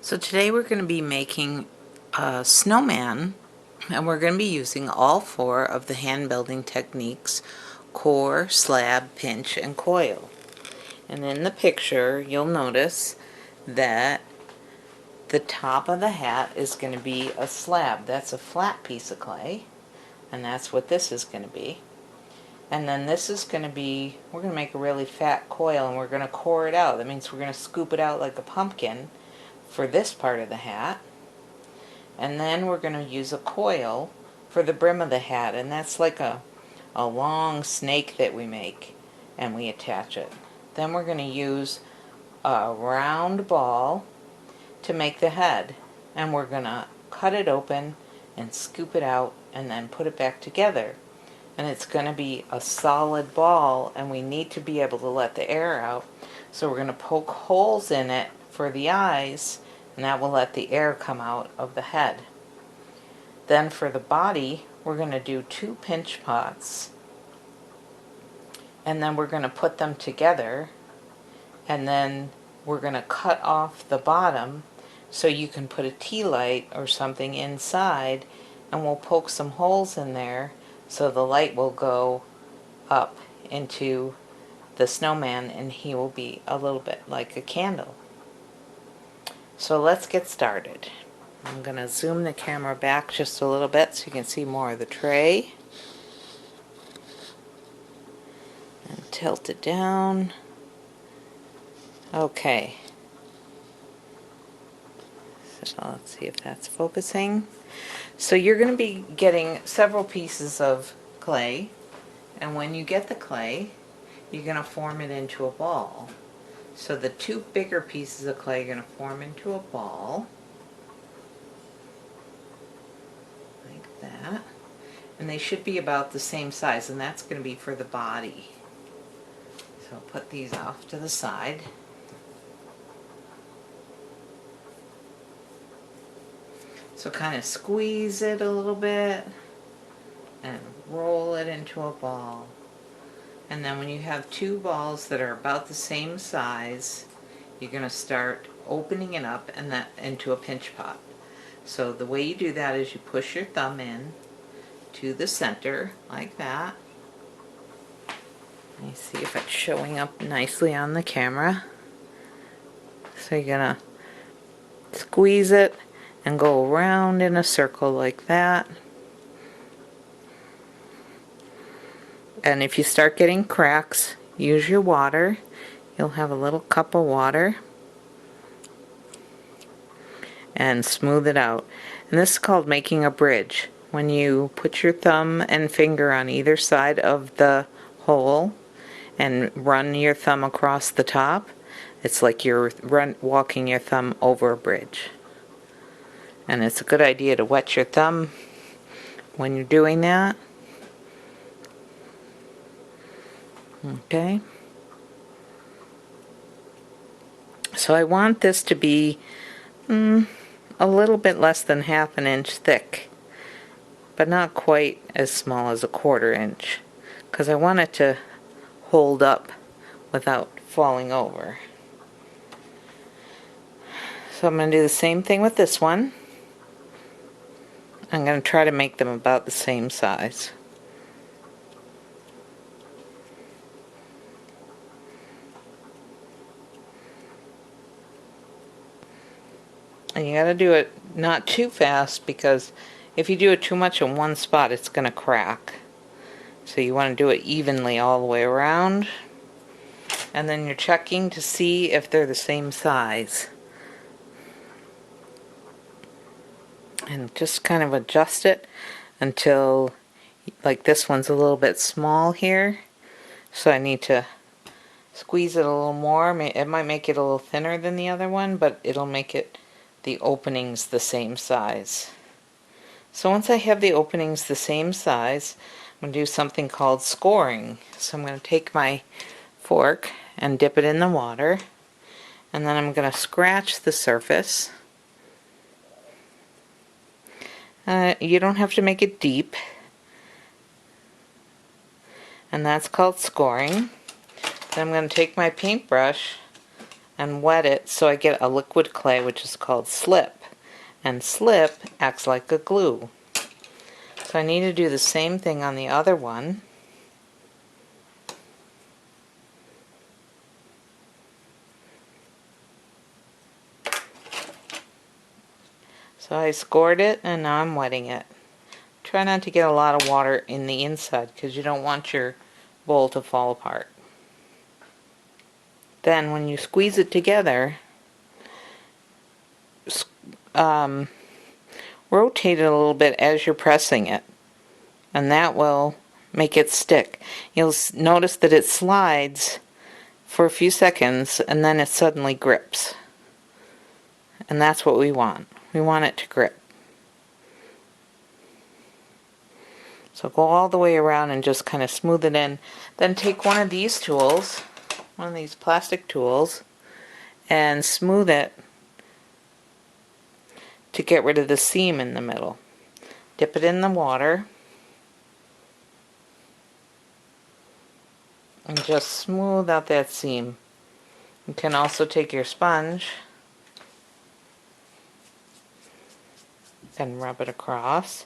So today we're going to be making a snowman, and we're going to be using all four of the hand building techniques: core, slab, pinch, and coil. And in the picture you'll notice that the top of the hat is going to be a slab. That's a flat piece of clay, and that's what this is going to be. And then this is going to be, we're going to make a really fat coil, and we're going to core it out. That means we're going to scoop it out like a pumpkin for this part of the hat. And then we're going to use a coil for the brim of the hat, and that's like a long snake that we make, and we attach it. Then we're going to use a round ball to make the head, and we're going to cut it open and scoop it out and then put it back together. And it's going to be a solid ball, and we need to be able to let the air out. So we're going to poke holes in it for the eyes, and that will let the air come out of the head. Then for the body, we're going to do 2 pinch pots, and then we're going to put them together, and then we're going to cut off the bottom so you can put a Tealight or something inside, and we'll poke some holes in there so the light will go up into the snowman, and he will be a little bit like a candle. So let's get started. I'm going to zoom the camera back just a little bit so you can see more of the tray. And tilt it down. Okay. So let's see if that's focusing. So you're going to be getting several pieces of clay, and when you get the clay, you're going to form it into a ball. So the 2 bigger pieces of clay are going to form into a ball, like that, and they should be about the same size, and that's going to be for the body. So I'll put these off to the side. So kind of squeeze it a little bit and roll it into a ball. And then when you have 2 balls that are about the same size, you're going to start opening it up and that into a pinch pot. So the way you do that is you push your thumb in to the center like that. Let me see if it's showing up nicely on the camera. So you're going to squeeze it and go around in a circle like that. And if you start getting cracks, use your water. You'll have a little cup of water, and smooth it out. And this is called making a bridge. When you put your thumb and finger on either side of the hole and run your thumb across the top, it's like you're walking your thumb over a bridge. And it's a good idea to wet your thumb when you're doing that. Okay. So I want this to be a little bit less than ½ an inch thick, but not quite as small as a ¼ inch, because I want it to hold up without falling over. So I'm going to do the same thing with this one. I'm going to try to make them about the same size. And you got to do it not too fast, because if you do it too much in one spot, it's going to crack. So you want to do it evenly all the way around. And then you're checking to see if they're the same size. And just kind of adjust it until, like, this one's a little bit small here, so I need to squeeze it a little more. It might make it a little thinner than the other one, but it'll make it the openings the same size. So once I have the openings the same size, I'm going to do something called scoring. So I'm going to take my fork and dip it in the water, and then I'm going to scratch the surface. You don't have to make it deep, and that's called scoring. Then I'm going to take my paintbrush and wet it so I get a liquid clay, which is called slip. And slip acts like a glue. So I need to do the same thing on the other one. So I scored it and now I'm wetting it. Try not to get a lot of water in the inside because you don't want your bowl to fall apart. Then when you squeeze it together, rotate it a little bit as you're pressing it, and that will make it stick. You'll notice that it slides for a few seconds and then it suddenly grips. And that's what we want. We want it to grip. So go all the way around and just kind of smooth it in. Then take one of these tools, one of these plastic tools, and smooth it to get rid of the seam in the middle. Dip it in the water and just smooth out that seam. You can also take your sponge and rub it across.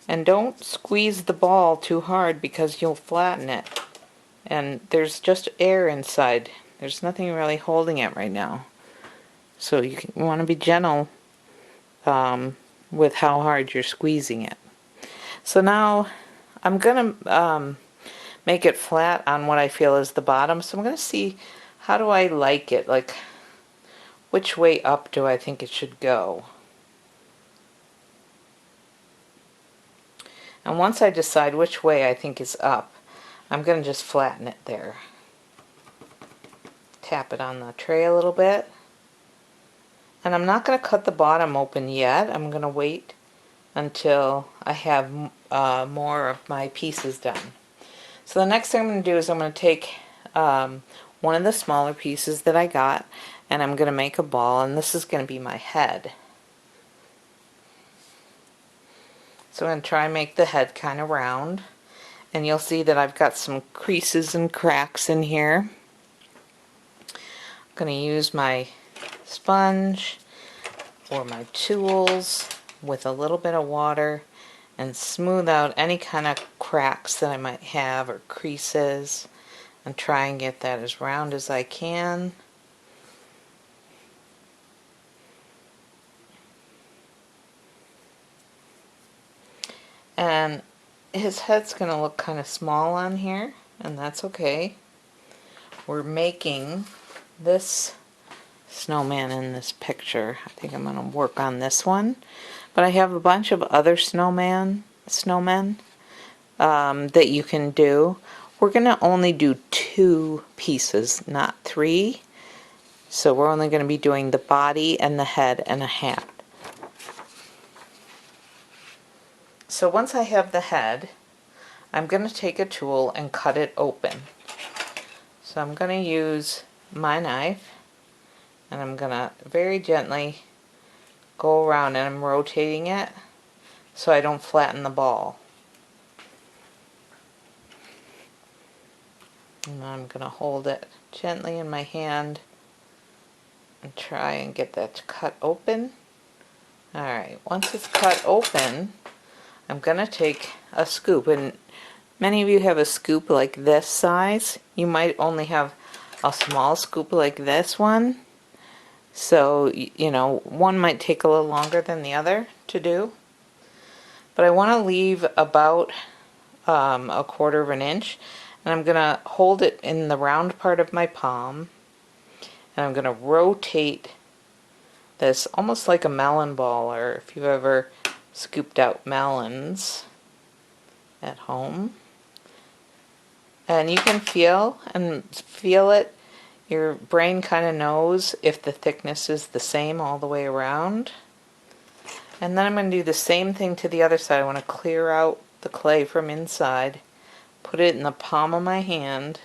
And don't squeeze the ball too hard because you'll flatten it. And there's just air inside. There's nothing really holding it right now. So you want to be gentle with how hard you're squeezing it. So now I'm going to make it flat on what I feel is the bottom. So I'm going to see, how do I like it? Like, which way up do I think it should go? And once I decide which way I think is up, I'm going to just flatten it there. Tap it on the tray a little bit. And I'm not going to cut the bottom open yet. I'm going to wait until I have more of my pieces done. So the next thing I'm going to do is I'm going to take one of the smaller pieces that I got, and I'm going to make a ball, and this is going to be my head. So I'm going to try and make the head kind of round, and you'll see that I've got some creases and cracks in here. I'm going to use my sponge or my tools with a little bit of water and smooth out any kind of cracks that I might have or creases, and try and get that as round as I can. And his head's going to look kind of small on here, and that's okay. We're making this snowman in this picture. I think I'm going to work on this one. But I have a bunch of other snowmen that you can do. We're going to only do 2 pieces, not 3. So we're only going to be doing the body and the head and a hat. So once I have the head, I'm going to take a tool and cut it open. So I'm going to use my knife, and I'm going to very gently go around, and I'm rotating it so I don't flatten the ball. And I'm going to hold it gently in my hand and try and get that to cut open. Alright, once it's cut open, I'm going to take a scoop, and many of you have a scoop like this size. You might only have a small scoop like this one. So, you know, one might take a little longer than the other to do. But I want to leave about a 1/4 of an inch. And I'm going to hold it in the round part of my palm. And I'm going to rotate this almost like a melon ball, or if you've ever scooped out melons at home. And you can feel it. Your brain kind of knows if the thickness is the same all the way around. And then I'm going to do the same thing to the other side. I want to clear out the clay from inside, put it in the palm of my hand,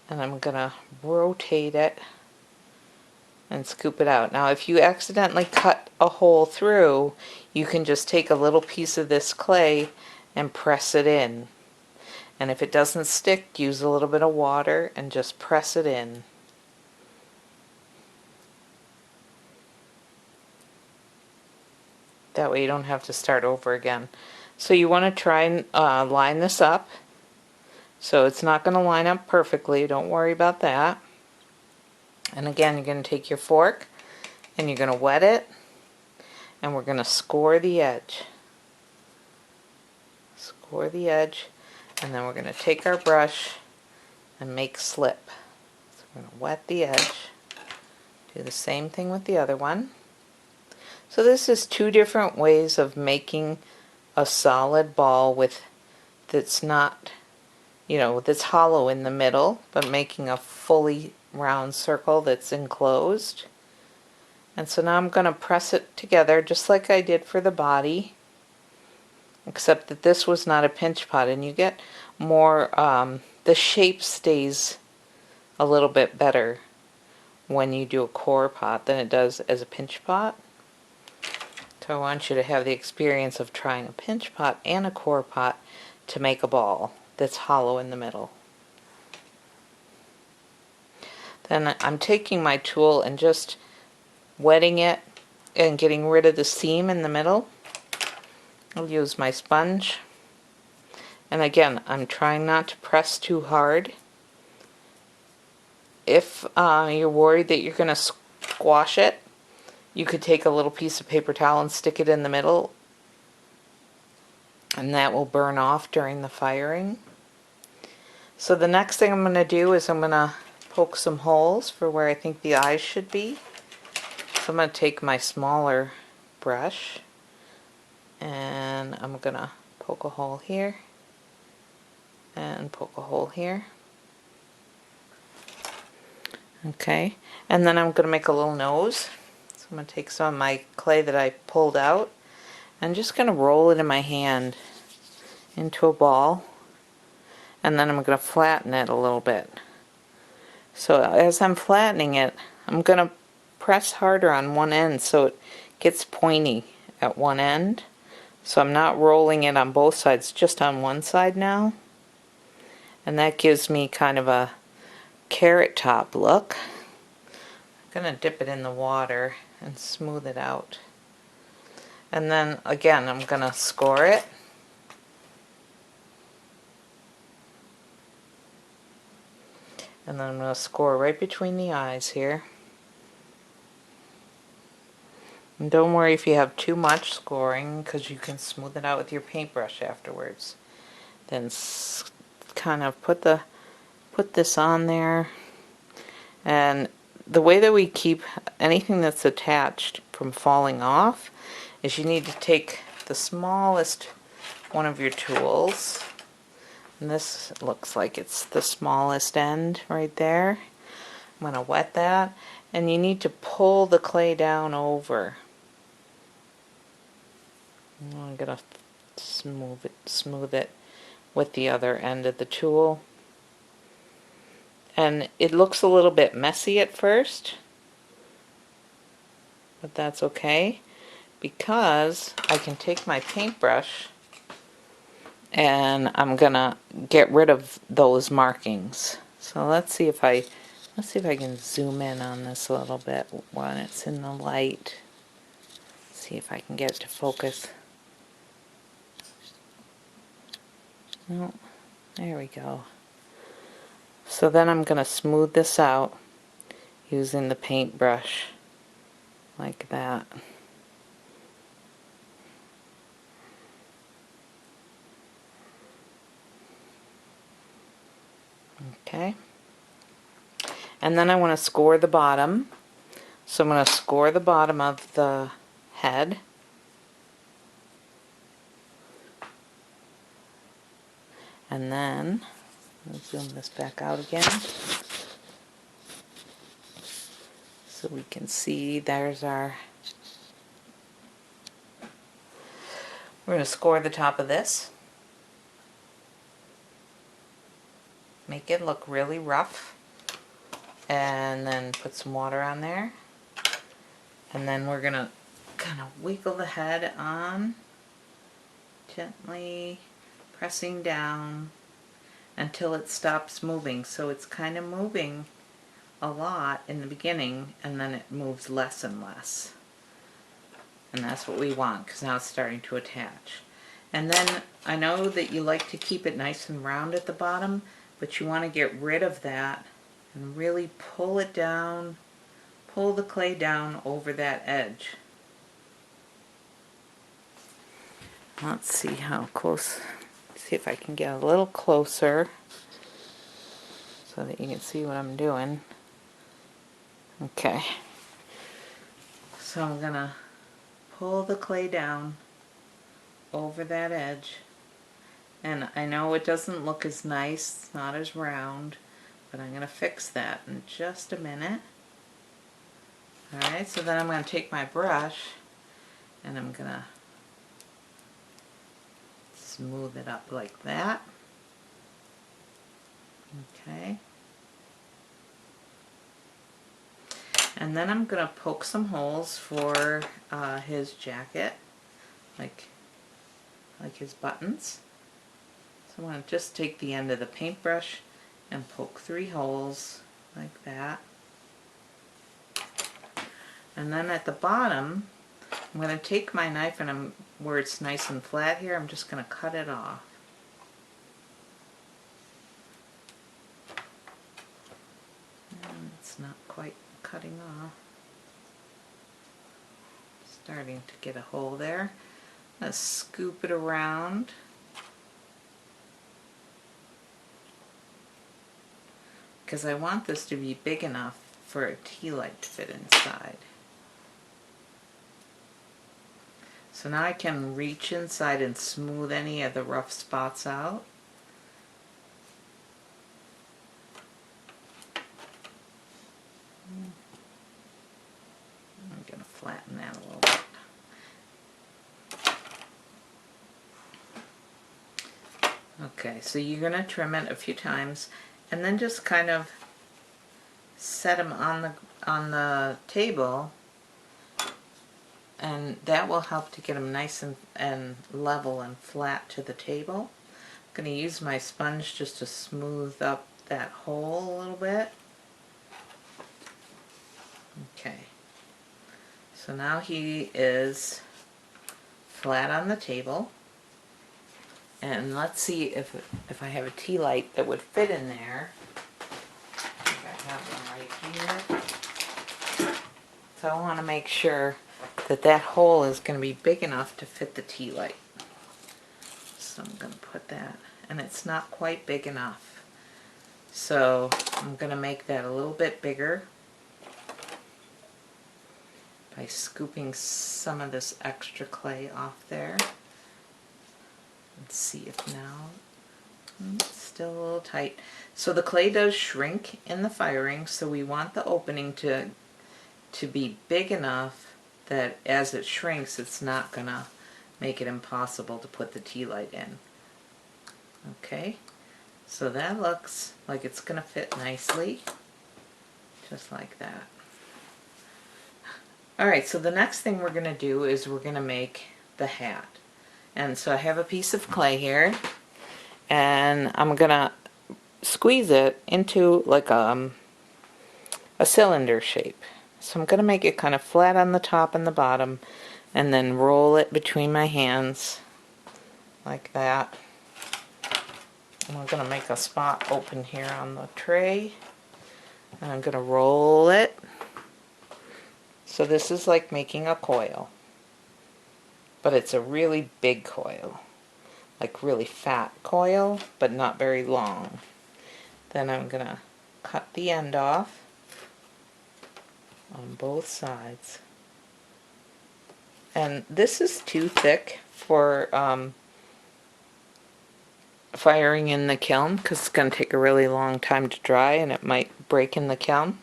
and I'm going to rotate it and scoop it out. Now if you accidentally cut a hole through, you can just take a little piece of this clay and press it in. And if it doesn't stick, use a little bit of water and just press it in. That way you don't have to start over again. So you want to try and line this up. So it's not going to line up perfectly, don't worry about that. And again, you're going to take your fork and you're going to wet it, and we're going to score the edge. Score the edge, and then we're going to take our brush and make slip. So we're going to wet the edge. Do the same thing with the other one. So this is two different ways of making a solid ball that's not, that's hollow in the middle, but making a fully round circle that's enclosed. And so now I'm going to press it together just like I did for the body, except that this was not a pinch pot, and you get more, the shape stays a little bit better when you do a core pot than it does as a pinch pot. So I want you to have the experience of trying a pinch pot and a core pot to make a ball that's hollow in the middle. Then I'm taking my tool and just wetting it and getting rid of the seam in the middle. I'll use my sponge. And again, I'm trying not to press too hard. If you're worried that you're going to squash it, you could take a little piece of paper towel and stick it in the middle, and that will burn off during the firing. So the next thing I'm going to do is I'm going to poke some holes for where I think the eyes should be. So I'm going to take my smaller brush and I'm going to poke a hole here and poke a hole here. Okay, and then I'm going to make a little nose. So I'm going to take some of my clay that I pulled out and just going to roll it in my hand into a ball, and then I'm going to flatten it a little bit. So as I'm flattening it, I'm going to press harder on one end so it gets pointy at one end. So I'm not rolling it on both sides, just on one side now. And that gives me kind of a carrot top look. I'm going to dip it in the water and smooth it out. And then again, I'm going to score it. And then I'm going to score right between the eyes here. And don't worry if you have too much scoring, because you can smooth it out with your paintbrush afterwards. Then kind of put this on there. And the way that we keep anything that's attached from falling off is you need to take the smallest one of your tools. And this looks like it's the smallest end right there. I'm going to wet that, and you need to pull the clay down over. I'm going to smooth it with the other end of the tool. And it looks a little bit messy at first, but that's okay, because I can take my paintbrush and I'm gonna get rid of those markings. So let's see if I can zoom in on this a little bit when it's in the light. See if I can get it to focus. No, there we go. So then I'm going to smooth this out using the paintbrush like that. Okay. And then I want to score the bottom. So I'm going to score the bottom of the head. And then, let's zoom this back out again, so we can see there's our, we're going to score the top of this. Make it look really rough. And then put some water on there. And then we're going to kind of wiggle the head on, gently pressing down until it stops moving. So it's kind of moving a lot in the beginning, and then it moves less and less. And that's what we want, because now it's starting to attach. And then I know that you like to keep it nice and round at the bottom, but you want to get rid of that and really pull it down, pull the clay down over that edge. Let's see how close, see if I can get a little closer so that you can see what I'm doing. Okay. So I'm gonna pull the clay down over that edge. And I know it doesn't look as nice, it's not as round, but I'm gonna fix that in just a minute. Alright, so then I'm gonna take my brush and I'm gonna smooth it up like that. Okay. And then I'm going to poke some holes for his jacket, like his buttons. So I'm going to just take the end of the paintbrush and poke 3 holes like that. And then at the bottom, I'm going to take my knife and where it's nice and flat here, I'm just going to cut it off. And it's not quite cutting off. Starting to get a hole there. Let's scoop it around. Because I want this to be big enough for a Tealight to fit inside. So now I can reach inside and smooth any of the rough spots out. I'm going to flatten that a little bit. Okay, so you're going to trim it a few times and then just kind of set them on the table, and that will help to get them nice and level and flat to the table. I'm going to use my sponge just to smooth up that hole a little bit. Okay, so now he is flat on the table, and let's see if I have a Tealight that would fit in there. I think I have one right here. So I want to make sure that that hole is going to be big enough to fit the Tealight. So I'm going to put that, and it's not quite big enough. So I'm going to make that a little bit bigger by scooping some of this extra clay off there. Let's see if now it's still a little tight. So the clay does shrink in the firing, so we want the opening to be big enough that as it shrinks it's not gonna make it impossible to put the Tealight in. Okay, so that looks like it's gonna fit nicely, just like that. Alright, so the next thing we're gonna do is we're gonna make the hat. And so I have a piece of clay here, and I'm gonna squeeze it into like a cylinder shape. So I'm gonna make it kind of flat on the top and the bottom, and then roll it between my hands like that. And I'm gonna make a spot open here on the tray, and I'm gonna roll it. So this is like making a coil, but it's a really big coil, like really fat coil, but not very long. Then I'm gonna cut the end off on both sides. And this is too thick for firing in the kiln, because it's going to take a really long time to dry and it might break in the kiln.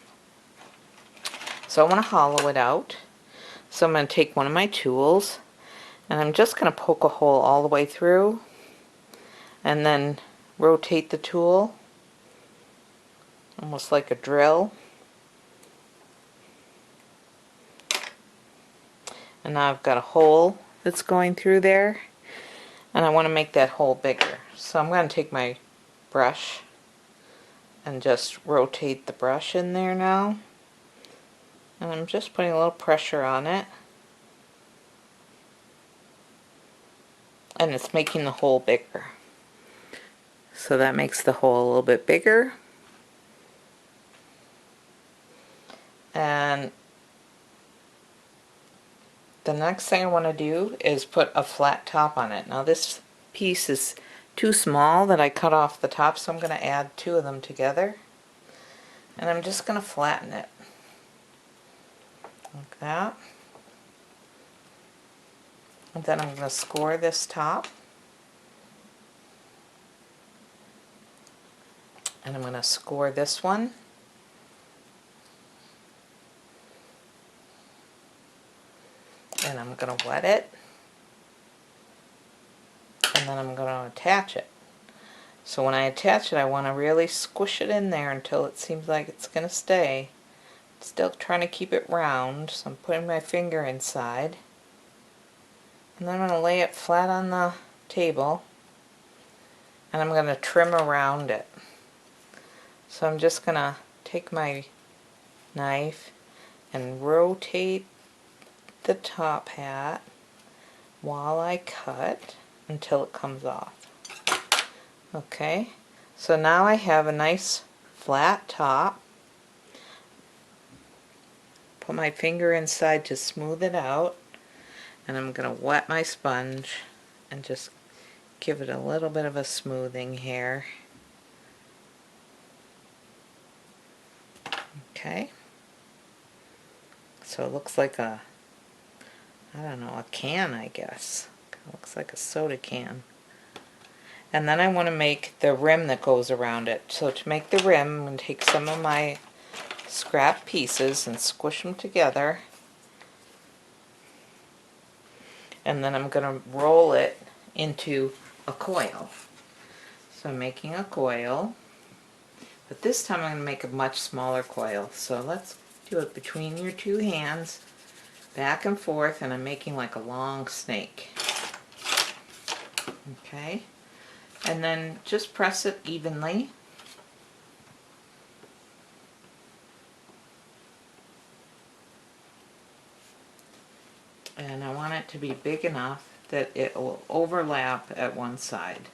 So I want to hollow it out. So I'm going to take one of my tools and I'm just going to poke a hole all the way through and then rotate the tool almost like a drill. And now I've got a hole that's going through there, and I want to make that hole bigger. So I'm going to take my brush and just rotate the brush in there now. And I'm just putting a little pressure on it. and it's making the hole bigger. So that makes the hole a little bit bigger. And the next thing I want to do is put a flat top on it. Now this piece is too small that I cut off the top, so I'm going to add two of them together. And I'm just going to flatten it. Like that. And then I'm going to score this top. And I'm going to score this one. And I'm going to wet it. And then I'm going to attach it. So when I attach it, I want to really squish it in there until it seems like it's going to stay. Still trying to keep it round, so I'm putting my finger inside. And then I'm going to lay it flat on the table. And I'm going to trim around it. So I'm just going to take my knife and rotate the top hat while I cut until it comes off. Okay, so now I have a nice flat top. Put my finger inside to smooth it out, and I'm going to wet my sponge and just give it a little bit of a smoothing here. Okay, so it looks like a, I don't know, a can, I guess. It looks like a soda can. And then I want to make the rim that goes around it. So to make the rim, I'm going to take some of my scrap pieces and squish them together. And then I'm going to roll it into a coil. So I'm making a coil. But this time I'm going to make a much smaller coil. So let's do it between your two hands, back and forth, and I'm making like a long snake. Okay, and then just press it evenly. And I want it to be big enough that it will overlap at one side.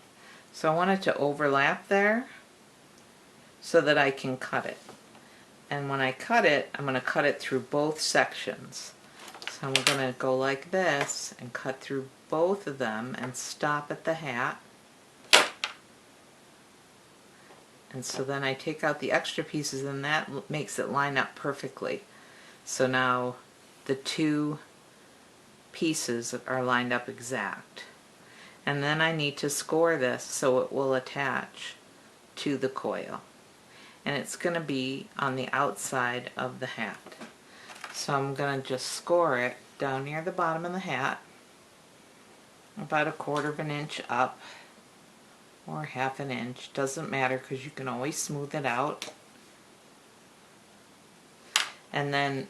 So I want it to overlap there so that I can cut it. And when I cut it, I'm going to cut it through both sections. So I'm going to go like this and cut through both of them and stop at the hat. And so then I take out the extra pieces, and that makes it line up perfectly. So now the two pieces are lined up exact. And then I need to score this so it will attach to the coil. And it's going to be on the outside of the hat. So I'm going to just score it down near the bottom of the hat, about 1/4 of an inch up, or 1/2 an inch, doesn't matter because you can always smooth it out. And then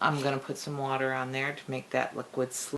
I'm going to put some water on there to make that liquid slip.